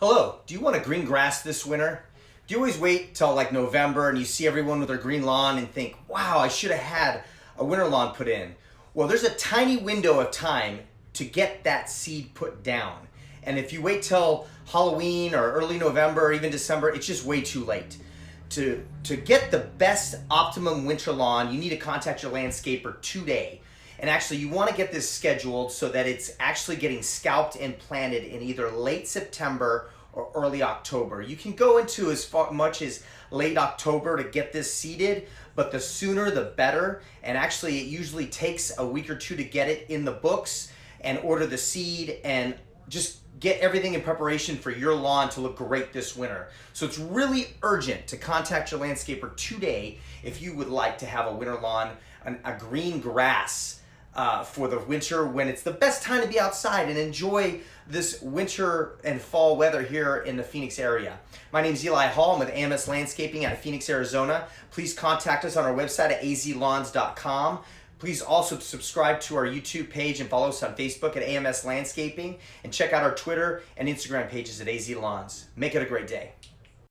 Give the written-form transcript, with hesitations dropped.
Hello, do you want to green grass this winter? Do you always wait till like November and you see everyone with their green lawn and think, wow, I should have had a winter lawn put in? Well, there's a tiny window of time to get that seed put down. And if you wait till Halloween or early November or even December, it's just way too late. To get the best optimum winter lawn, you need to contact your landscaper today. And actually, you want to get this scheduled so that it's actually getting scalped and planted in either late September or early October. You can go into as much as late October to get this seeded, but the sooner the better. And actually, it usually takes a week or two to get it in the books and order the seed and just get everything in preparation for your lawn to look great this winter. So it's really urgent to contact your landscaper today if you would like to have a winter lawn, a green grass for the winter, when it's the best time to be outside and enjoy this winter and fall weather here in the Phoenix area. My name is Eli Hall. I'm with AMS Landscaping out of Phoenix, Arizona. Please contact us on our website at azlawns.com. Please also subscribe to our YouTube page and follow us on Facebook at AMS Landscaping, and check out our Twitter and Instagram pages at AZ Lawns. Make it a great day.